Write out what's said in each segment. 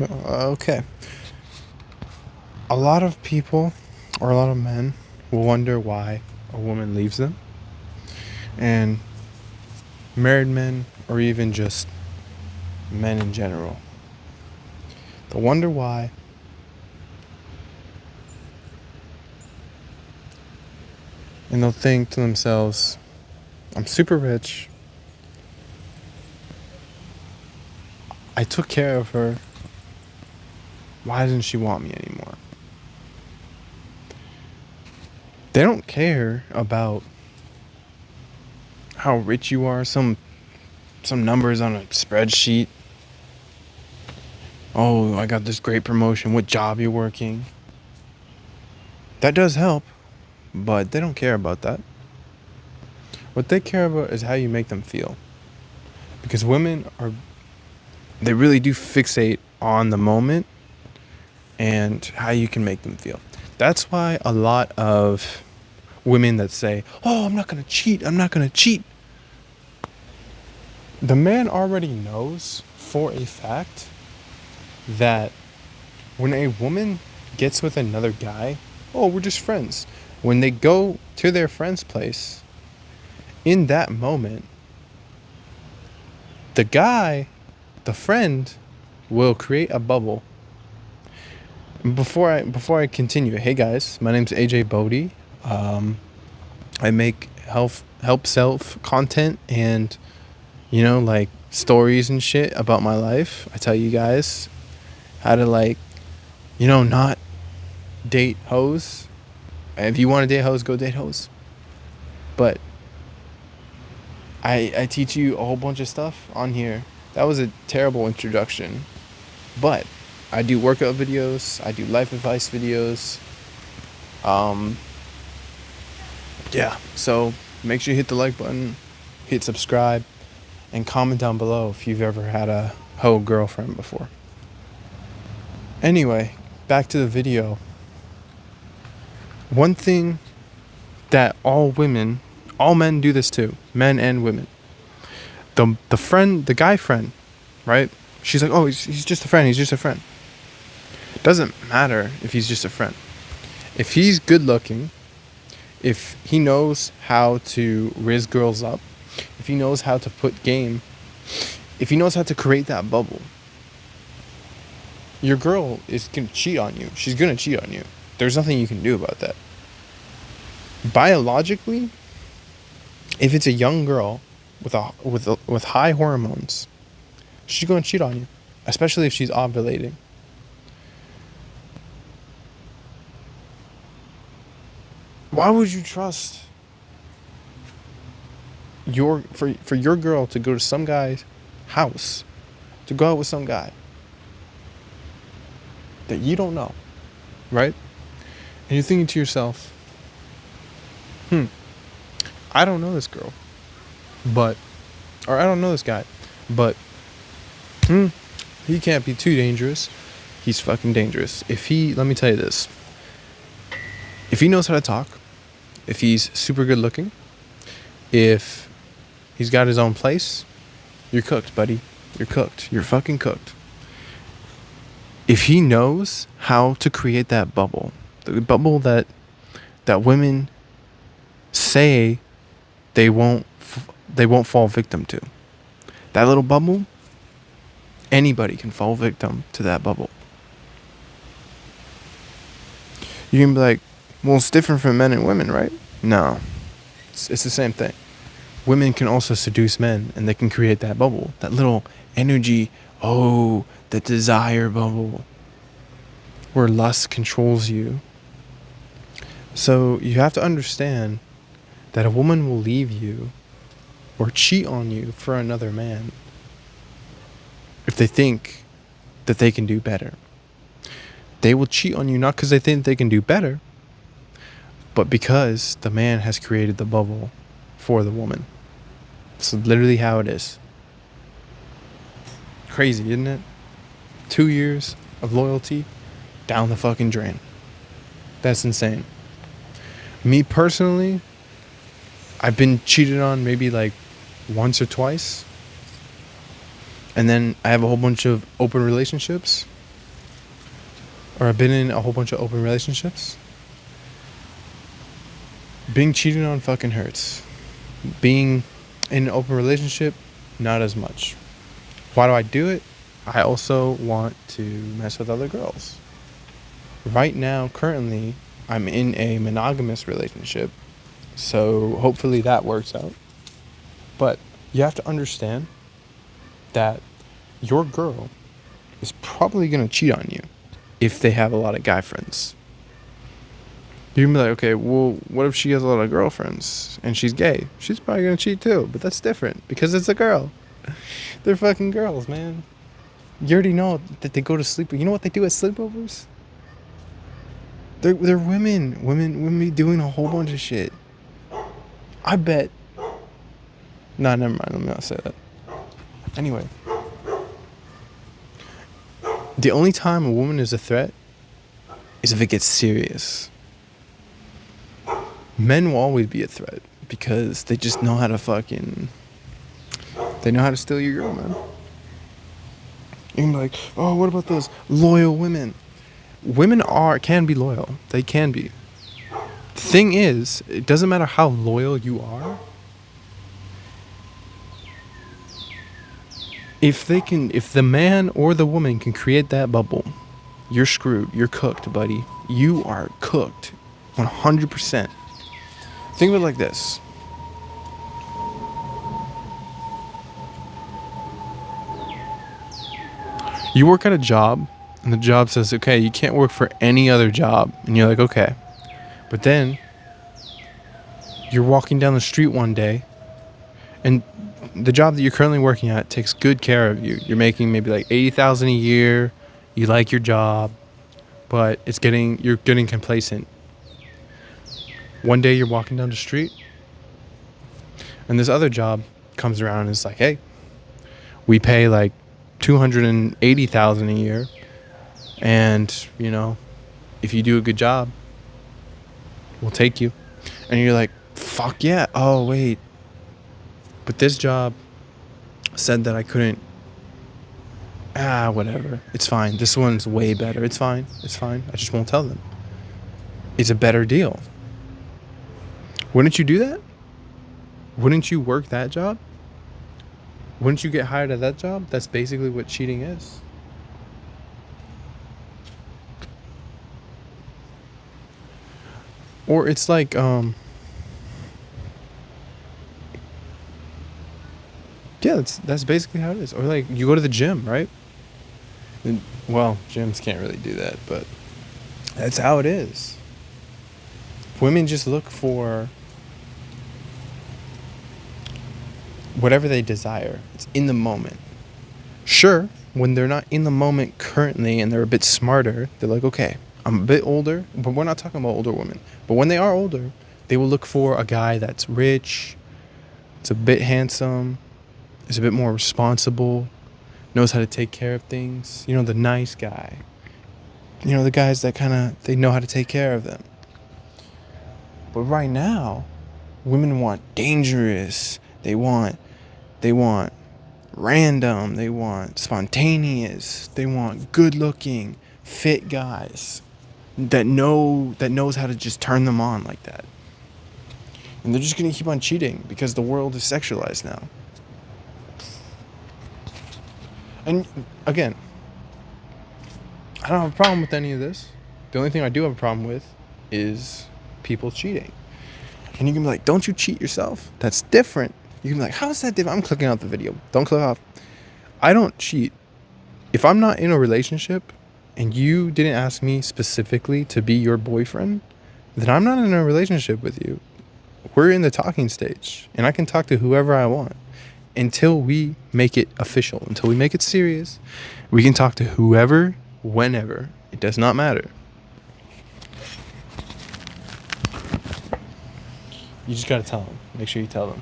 Okay. A lot of people, or a lot of men, will wonder why a woman leaves them. And married men, or even just men in general, they'll wonder why. And they'll think to themselves, I'm super rich. I took care of her. Why doesn't she want me anymore? They don't care about how rich you are, some numbers on a spreadsheet. Oh, I got this great promotion. What job you're working? That does help, but they don't care about that. What they care about is how you make them feel. Because they really do fixate on the moment and how you can make them feel. That's why a lot of women that say, oh, I'm not going to cheat, I'm not going to cheat. The man already knows for a fact that when a woman gets with another guy, oh, we're just friends. When they go to their friend's place, in that moment, the guy, the friend, will create a bubble. Before I continue, hey guys, my name's AJ Bodie. I make help self content and like stories and shit about my life. I tell you guys how to not date hoes. If you want to date hoes, go date hoes. But I teach you a whole bunch of stuff on here. That was a terrible introduction. But I do workout videos, I do life advice videos. Um yeah, so make sure you hit the like button, hit subscribe, and comment down below if you've ever had a hoe girlfriend before. Anyway, back to the video. One thing that all men do this too, men and women. The guy friend, right? She's like, oh, he's just a friend. He's just a friend. It doesn't matter if he's just a friend. If he's good looking, if he knows how to riz girls up, if he knows how to put game, if he knows how to create that bubble, your girl is gonna cheat on you. She's gonna cheat on you. There's nothing you can do about that. Biologically, if it's a young girl with high hormones, she's gonna cheat on you, especially if she's ovulating. Why would you trust for your girl to go to some guy's house, to go out with some guy that you don't know, right? And you're thinking to yourself, I don't know this girl, or I don't know this guy, but he can't be too dangerous. He's fucking dangerous. Let me tell you this. If he knows how to talk, if he's super good looking, if he's got his own place, you're cooked, buddy. You're cooked. You're fucking cooked. If he knows how to create that bubble, the bubble that women say they won't fall victim to, that little bubble, anybody can fall victim to that bubble. You can be like, well, it's different for men and women, right? No, it's the same thing. Women can also seduce men, and they can create that bubble, that little energy, the desire bubble, where lust controls you. So you have to understand that a woman will leave you or cheat on you for another man if they think that they can do better. They will cheat on you not because they think they can do better, but because the man has created the bubble for the woman. It's literally how it is. Crazy, isn't it? 2 years of loyalty down the fucking drain. That's insane. Me personally, I've been cheated on maybe like once or twice. And then I have a whole bunch of open relationships. or I've been in a whole bunch of open relationships. Being cheated on fucking hurts. Being in an open relationship, not as much. Why do I do it? I also want to mess with other girls. Right now, currently, I'm in a monogamous relationship, so hopefully that works out. But you have to understand that your girl is probably going to cheat on you if they have a lot of guy friends. You can be like, okay, well, what if she has a lot of girlfriends and she's gay? She's probably going to cheat too, but that's different because it's a girl. They're fucking girls, man. You already know that they go to sleep. You know what they do at sleepovers? They're women. Women be doing a whole bunch of shit. I bet. Nah, never mind. Let me not say that. Anyway. The only time a woman is a threat is if it gets serious. Men will always be a threat because they just know how to they know how to steal your girl, man. You can be like, oh, what about those loyal women? Women can be loyal. They can be. The thing is, it doesn't matter how loyal you are. If the man or the woman can create that bubble, you're screwed. You're cooked, buddy. You are cooked. 100%. Think of it like this. You work at a job, and the job says, okay, you can't work for any other job. And you're like, okay. But then, you're walking down the street one day, and the job that you're currently working at takes good care of you. You're making maybe like $80,000 a year. You like your job, but you're getting complacent. One day you're walking down the street, and this other job comes around and it's like, hey, we pay like $280,000 a year, and if you do a good job, we'll take you. And you're like, fuck yeah. Oh wait, but this job said that I couldn't. Whatever. It's fine. This one's way better. It's fine. I just won't tell them. It's a better deal. Wouldn't you do that? Wouldn't you work that job? Wouldn't you get hired at that job? That's basically what cheating is. Or it's like, yeah, that's basically how it is. Or like you go to the gym, right? And, well, gyms can't really do that, but that's how it is. Women just look for whatever they desire. It's in the moment. Sure, when they're not in the moment currently and they're a bit smarter, they're like, okay, I'm a bit older, but we're not talking about older women. But when they are older, they will look for a guy that's rich, it's a bit handsome, is a bit more responsible, knows how to take care of things. The nice guy. The guys that they know how to take care of them. But right now, women want dangerous. They want random. They want spontaneous. They want good-looking, fit guys that knows how to just turn them on like that. And they're just gonna keep on cheating because the world is sexualized now. And again, I don't have a problem with any of this. The only thing I do have a problem with is people cheating. And you can be like, don't you cheat yourself? That's different. You can be like, how is that different? I'm clicking out the video. Don't click off. I don't cheat. If I'm not in a relationship and you didn't ask me specifically to be your boyfriend, then I'm not in a relationship with you. We're in the talking stage, and I can talk to whoever I want. Until we make it official, until we make it serious, we can talk to whoever, whenever. It does not matter. You just gotta tell them. Make sure you tell them.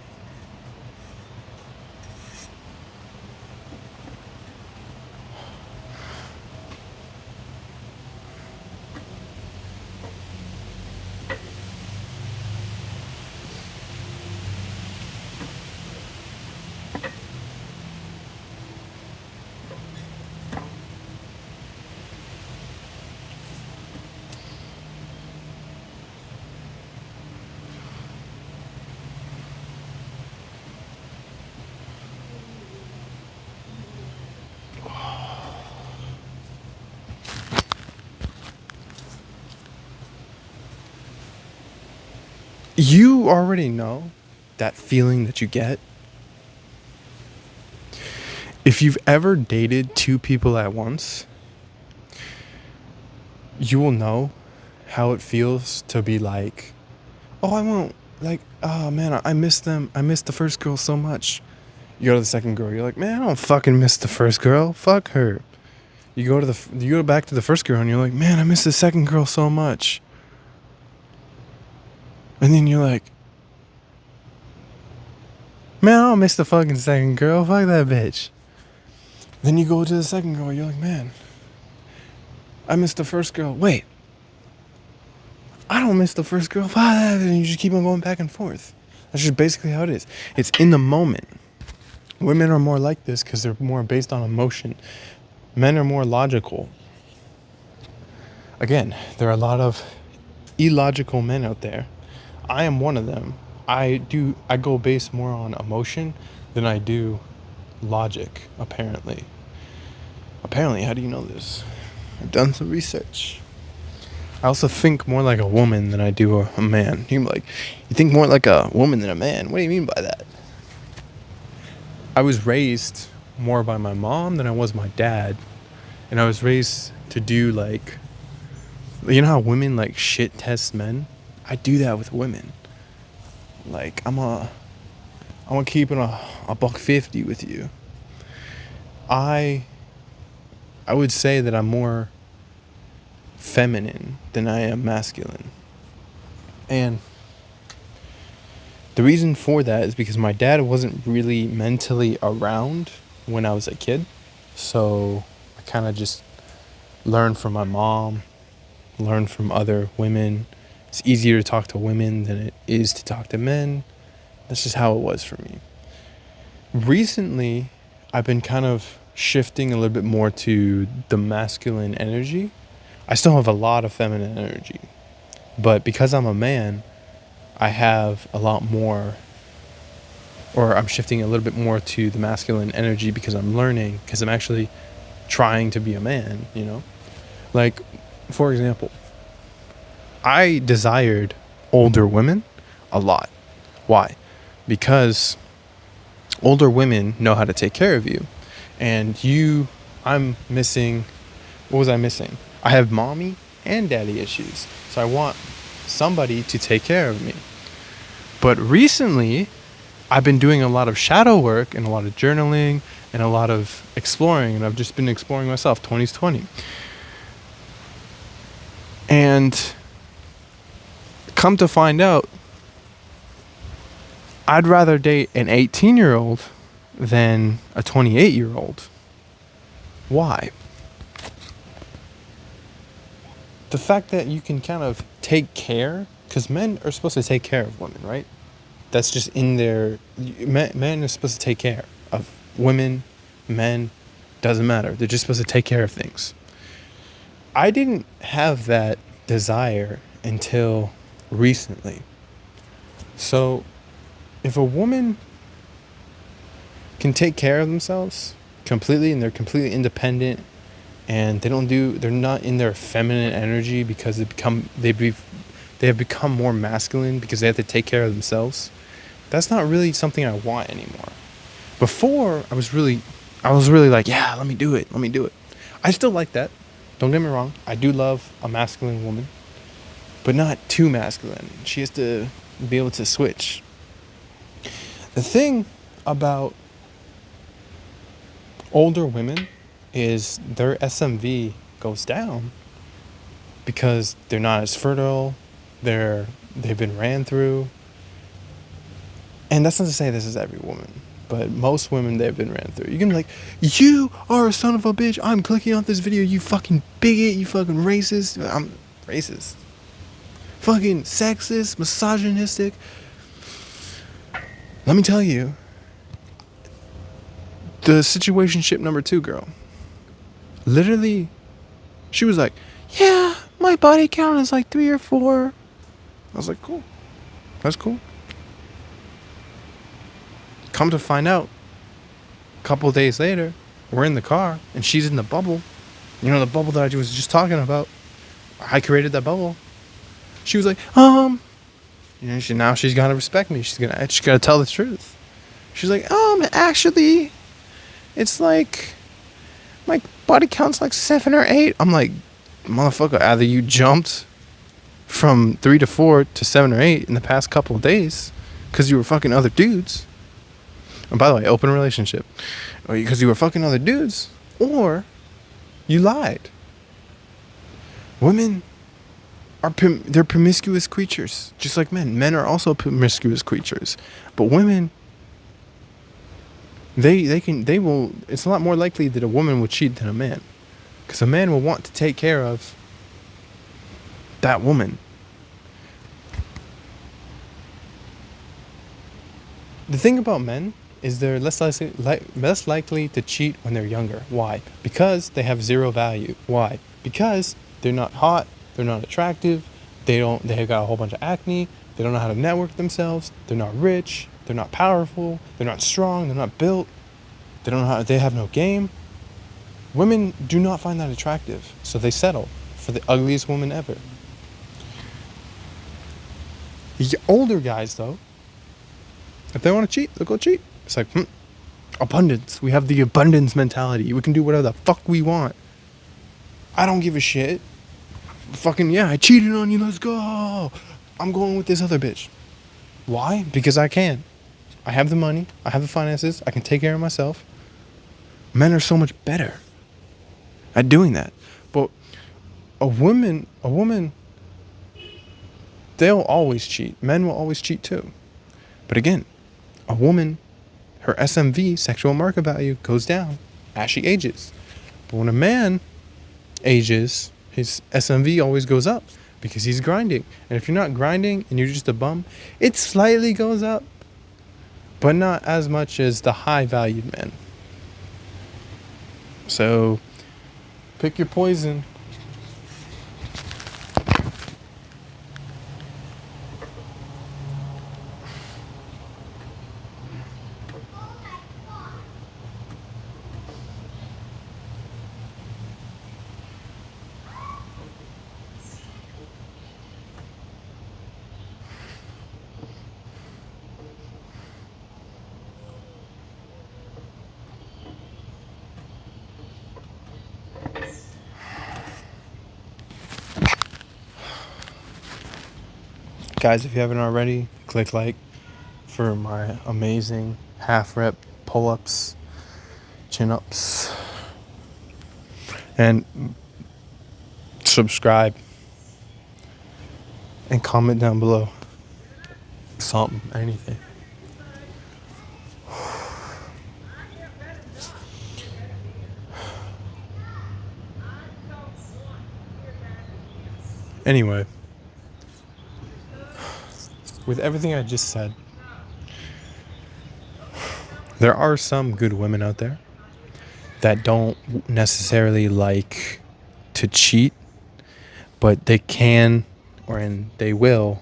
You already know that feeling that you get. If you've ever dated two people at once, you will know how it feels to be like, oh, I won't. Like, oh man, I miss them. I miss the first girl so much. You go to the second girl. You're like, man, I don't fucking miss the first girl. Fuck her. You go back to the first girl and you're like, man, I miss the second girl so much. And then you're like, man, I don't miss the fucking second girl. Fuck that bitch. Then you go to the second girl. You're like, man, I miss the first girl. Wait, I don't miss the first girl. Fuck that. And you just keep on going back and forth. That's just basically how it is. It's in the moment. Women are more like this because they're more based on emotion. Men are more logical. Again, there are a lot of illogical men out there. I am one of them. I go based more on emotion than I do logic, apparently. Apparently, how do you know this? I've done some research. I also think more like a woman than I do a man. You're like, you think more like a woman than a man? What do you mean by that? I was raised more by my mom than I was my dad. And I was raised to do like, you know how women like shit test men? I do that with women. Like, I'm gonna keep it a $150 with you. I would say that I'm more feminine than I am masculine. And the reason for that is because my dad wasn't really mentally around when I was a kid. So I kind of just learned from my mom, learned from other women. It's easier to talk to women than it is to talk to men. That's just how it was for me. Recently, I've been kind of shifting a little bit more to the masculine energy. I still have a lot of feminine energy, but because I'm a man, I have a lot more, or I'm shifting a little bit more to the masculine energy because I'm learning, because I'm actually trying to be a man, you know? Like, for example, I desired older women a lot. Why? Because older women know how to take care of you. And I'm missing, what was I missing? I have mommy and daddy issues. So I want somebody to take care of me. But recently, I've been doing a lot of shadow work and a lot of journaling and a lot of exploring. And I've just been exploring myself, 20's 20. And come to find out, I'd rather date an 18-year-old than a 28-year-old. Why? The fact that you can kind of take care, because men are supposed to take care of women, right? That's just in their, men are supposed to take care of women, men, doesn't matter. They're just supposed to take care of things. I didn't have that desire until recently. So if a woman can take care of themselves completely and they're completely independent and they're not in their feminine energy because they have become more masculine because they have to take care of themselves, that's not really something I want anymore. Before, I was really like, yeah, let me do it. I still like that. Don't get me wrong. I do love a masculine woman, but not too masculine. She has to be able to switch. The thing about older women is their SMV goes down because they're not as fertile. They've been ran through. And that's not to say this is every woman, but most women, they've been ran through. You can be like, you are a son of a bitch. I'm clicking on this video. You fucking bigot. You fucking racist. I'm racist. Fucking sexist, misogynistic. Let me tell you, the situationship number 2 girl, literally, she was like, yeah, my body count is like 3 or 4. I was like, cool. That's cool. Come to find out, a couple days later, we're in the car and she's in the bubble. You know, the bubble that I was just talking about. I created that bubble. She was like, You know, now she's gotta respect me. She's gotta tell the truth. She's like, actually, it's like my body count's like 7 or 8. I'm like, motherfucker, either you jumped from 3 to 4 to 7 or 8 in the past couple of days because you were fucking other dudes. And by the way, open relationship, or because you were fucking other dudes, or you lied. Women are they're promiscuous creatures, just like men. Men are also promiscuous creatures, but women, they will. It's a lot more likely that a woman will cheat than a man, because a man will want to take care of that woman. The thing about men is they're less likely to cheat when they're younger. Why? Because they have zero value. Why? Because they're not hot, they're not attractive, they have got a whole bunch of acne, they don't know how to network themselves, they're not rich, they're not powerful, they're not strong, they're not built, they have no game. Women do not find that attractive, so they settle for the ugliest woman ever. The older guys, though, if they want to cheat, they'll go cheat. It's like, abundance. We have the abundance mentality. We can do whatever the fuck we want. I don't give a shit. Fucking, yeah, I cheated on you. Let's go. I'm going with this other bitch. Why? Because I can. I have the money. I have the finances. I can take care of myself. Men are so much better at doing that. But a woman, they'll always cheat. Men will always cheat too. But again, a woman, her SMV, sexual market value, goes down as she ages. But when a man ages, his SMV always goes up because he's grinding. And if you're not grinding and you're just a bum, it slightly goes up, but not as much as the high valued men. So pick your poison. Guys, if you haven't already, click like for my amazing half rep pull-ups, chin-ups, and subscribe and comment down below something, anything. Anyway, with everything I just said, there are some good women out there that don't necessarily like to cheat, but they can and they will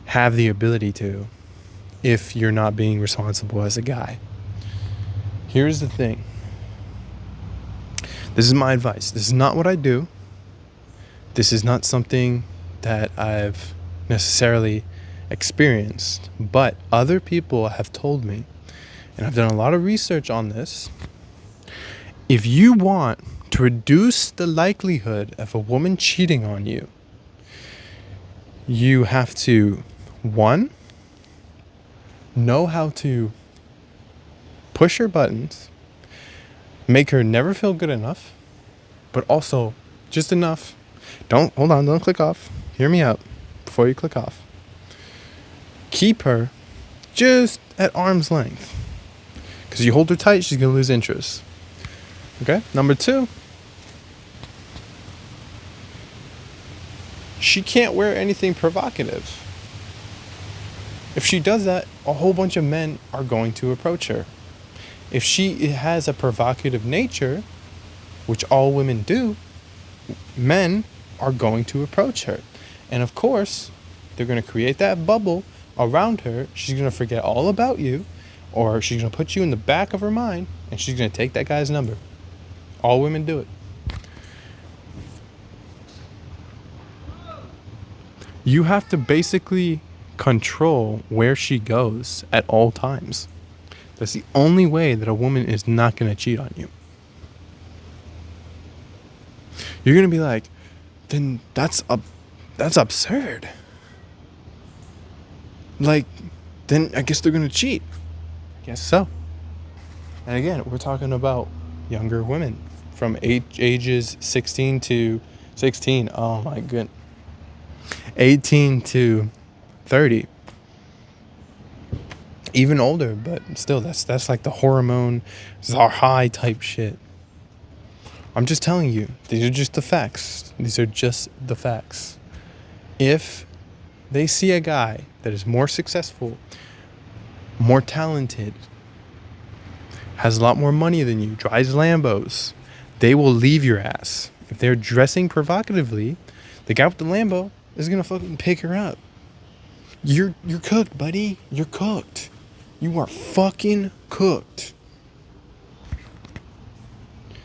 have the ability to if you're not being responsible as a guy. Here's the thing. This is my advice. This is not what I do. This is not something that I've necessarily experienced, but other people have told me, and I've done a lot of research on this. If you want to reduce the likelihood of a woman cheating on you, you have to, one, know how to push her buttons, make her never feel good enough, but also just enough. Don't click off. Hear me out before you click off. Keep her just at arm's length. Because you hold her tight, she's going to lose interest. Okay? Number 2, she can't wear anything provocative. If she does that, a whole bunch of men are going to approach her. If she has a provocative nature, which all women do, men are going to approach her. And of course, they're going to create that bubble around her. She's going to forget all about you, or she's going to put you in the back of her mind, and she's going to take that guy's number. All women do it. You have to basically control where she goes at all times. That's the only way that a woman is not going to cheat on you. You're going to be like, then that's absurd. Like, then I guess they're going to cheat. Guess so. And again, we're talking about younger women from ages 16 to 16. Oh my goodness. 18 to 30. Even older, but still, that's like the hormone high type shit. I'm just telling you, these are just the facts. These are just the facts. If they see a guy that is more successful, more talented, has a lot more money than you, drives Lambos, they will leave your ass. If they're dressing provocatively, the guy with the Lambo is gonna fucking pick her up. You're cooked, buddy. You're cooked. You are fucking cooked.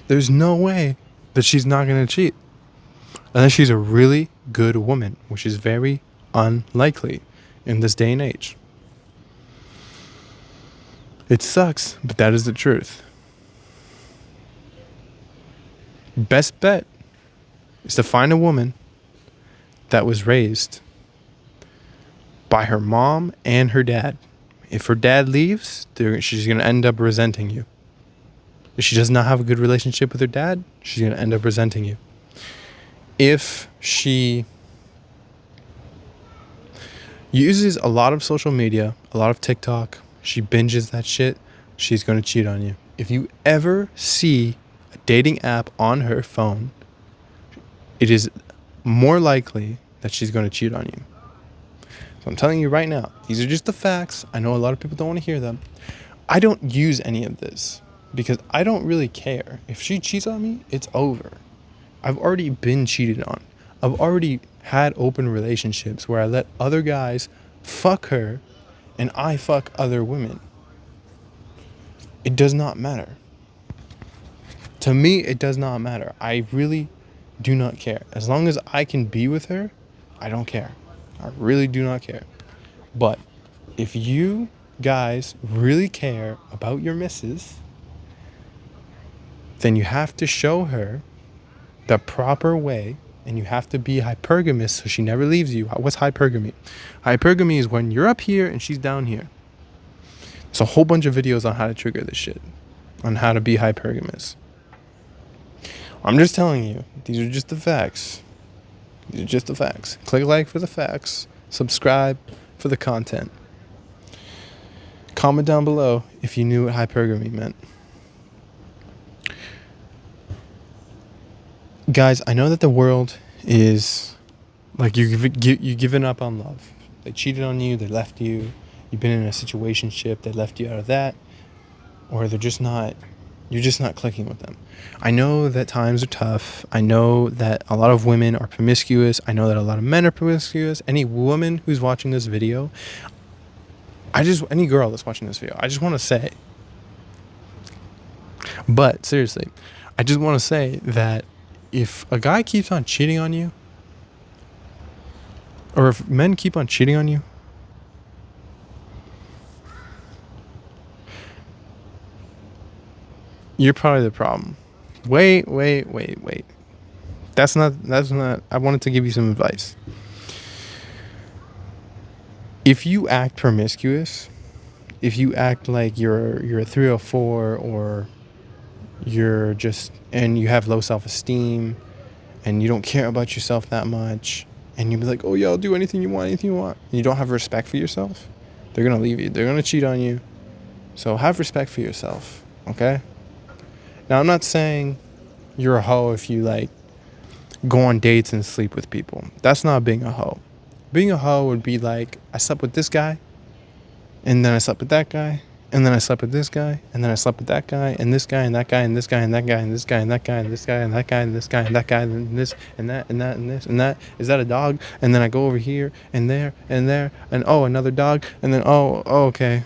There's no way that she's not gonna cheat. Unless she's a really good woman, which is very unlikely in this day and age. It sucks, but that is the truth. Best bet is to find a woman that was raised by her mom and her dad. If her dad leaves, she's going to end up resenting you. If she does not have a good relationship with her dad, she's going to end up resenting you. If she uses a lot of social media, a lot of TikTok, she binges that shit, she's going to cheat on you. If you ever see a dating app on her phone, it is more likely that she's going to cheat on you. So I'm telling you right now, these are just the facts. I know a lot of people don't want to hear them. I don't use any of this because I don't really care. If she cheats on me, it's over. I've already been cheated on. I've already had open relationships where I let other guys fuck her and I fuck other women. It does not matter. To me, it does not matter. I really do not care. As long as I can be with her, I don't care. I really do not care. But if you guys really care about your missus, then you have to show her the proper way, and you have to be hypergamous so she never leaves you. What's hypergamy? Hypergamy is when you're up here and she's down here. There's a whole bunch of videos on how to trigger this shit, on how to be hypergamous. I'm just telling you, these are just the facts. These are just the facts. Click like for the facts. Subscribe for the content. Comment down below if you knew what hypergamy meant. Guys, I know that the world is like you've given up on love. They cheated on you, they left you. You've been in a situationship, they left you out of that, or you're just not clicking with them. I know that times are tough. I know that a lot of women are promiscuous. I know that a lot of men are promiscuous. Any woman who's watching this video, any girl that's watching this video, I just want to say, but seriously, I just want to say that if a guy keeps on cheating on you, or if men keep on cheating on you, you're probably the problem. Wait. That's not, I wanted to give you some advice. If you act promiscuous, if you act like you're a 304, or you're just, and you have low self-esteem, and you don't care about yourself that much, and you be like, oh yeah, I'll do anything you want, and you don't have respect for yourself, they're going to leave you. They're going to cheat on you. So have respect for yourself, okay? Now, I'm not saying you're a hoe if you like go on dates and sleep with people. That's not being a hoe. Being a hoe would be like, I slept with this guy, and then I slept with that guy, and then I slept with this guy, and then I slept with that guy, and this guy, and that guy, and this guy, and that guy, and this guy, and that guy, and this guy, and that guy, and this guy, and that guy, and this, and that, and that, and this, and that. Is that a dog? And then I go over here, and there, and oh, another dog, and then, oh, okay.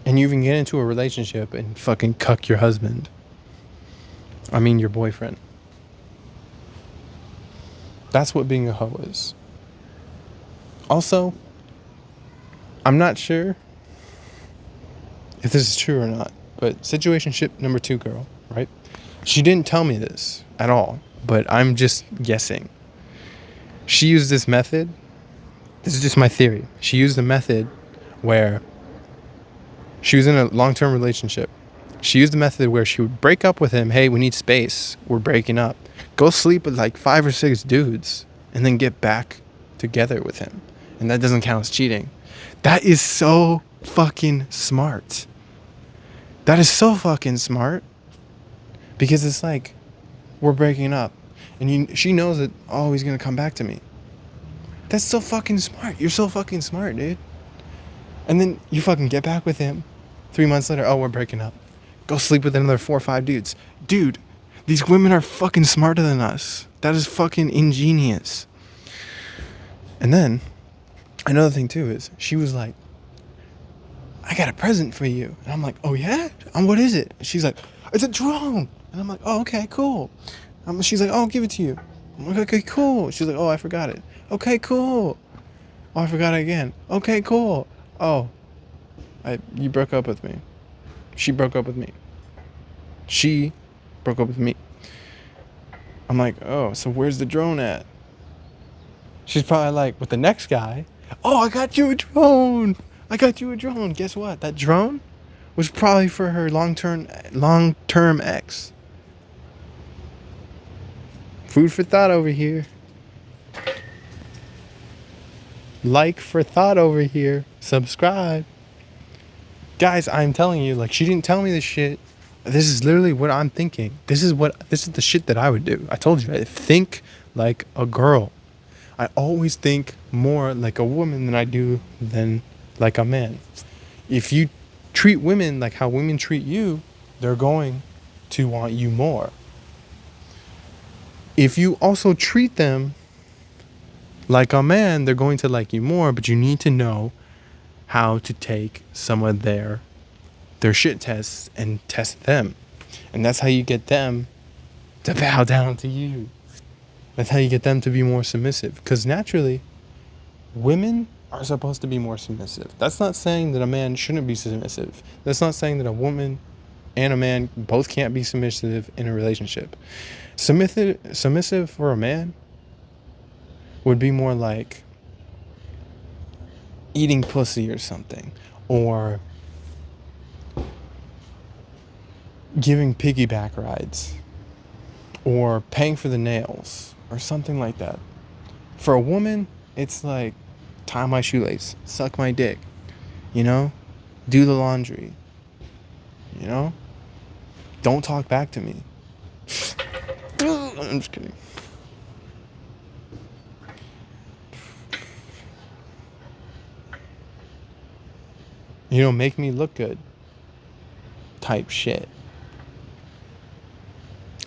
And you even get into a relationship and fucking cuck your husband. I mean, your boyfriend. That's what being a hoe is. Also, I'm not sure if this is true or not, but situationship number 2 girl, right? She didn't tell me this at all, but I'm just guessing. She used this method. This is just my theory. She used a method where she was in a long-term relationship. She used a method where she would break up with him. Hey, we need space. We're breaking up. Go sleep with like 5 or 6 dudes and then get back together with him. And that doesn't count as cheating. That is so fucking smart. That is so fucking smart. Because it's like, we're breaking up. And she knows that, oh, he's going to come back to me. That's so fucking smart. You're so fucking smart, dude. And then you fucking get back with him. 3 months later, oh, we're breaking up. Go sleep with another 4 or 5 dudes. Dude, these women are fucking smarter than us. That is fucking ingenious. And then, another thing too is, she was like, I got a present for you. And I'm like, oh yeah? What is it? She's like, it's a drone. And I'm like, oh, okay, cool. She's like, oh, I'll give it to you. I'm like, okay, cool. She's like, oh, I forgot it. Okay, cool. Oh, I forgot it again. Okay, cool. Oh, you broke up with me. She broke up with me. She broke up with me. I'm like, oh, so where's the drone at? She's probably like, with the next guy. Oh, I got you a drone. I got you a drone. Guess what? That drone was probably for her long-term ex. Food for thought over here. Like for thought over here. Subscribe. Guys, I'm telling you, like, she didn't tell me this shit. This is literally what I'm thinking. This is the shit that I would do. I told you, I think like a girl. I always think more like a woman than I do than like a man. If you treat women like how women treat you, they're going to want you more. If you also treat them like a man, they're going to like you more, but you need to know how to take some of their shit tests and test them. And that's how you get them to bow down to you. That's how you get them to be more submissive. Because naturally, women are supposed to be more submissive. That's not saying that a man shouldn't be submissive. That's not saying that a woman and a man both can't be submissive in a relationship. Submissive for a man would be more like eating pussy or something, or giving piggyback rides, or paying for the nails, or something like that. For a woman, it's like tie my shoelace, suck my dick, you know, do the laundry, you know, don't talk back to me. I'm just kidding. You know, make me look good type shit.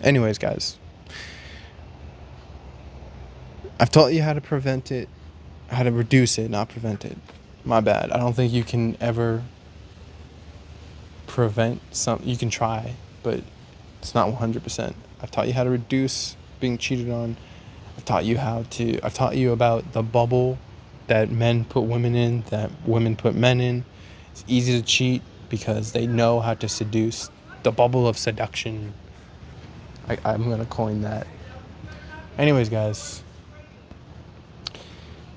Anyways, guys, I've taught you how to prevent it, how to reduce it, not prevent it. My bad. I don't think you can ever prevent you can try, but it's not 100%. I've taught you how to reduce being cheated on. I've taught you about the bubble that men put women in, that women put men in. It's easy to cheat because they know how to seduce. The bubble of seduction. I'm going to coin that. Anyways, guys,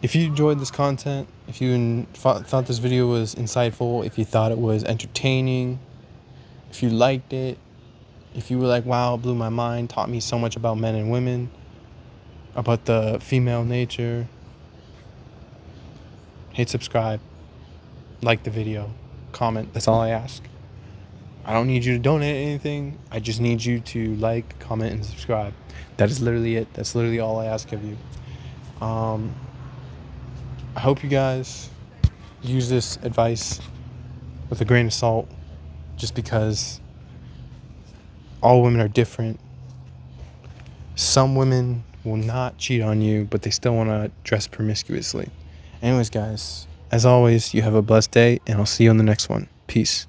if you enjoyed this content, if you thought this video was insightful, if you thought it was entertaining, if you liked it, if you were like, wow, it blew my mind, taught me so much about men and women, about the female nature, hit subscribe, like the video, comment. That's all I ask. I don't need you to donate anything. I just need you to like, comment, and subscribe. That is literally it. That's literally all I ask of you. I hope you guys use this advice with a grain of salt, just because all women are different. Some women will not cheat on you, but they still want to dress promiscuously. Anyways, guys, as always, you have a blessed day, and I'll see you on the next one. Peace.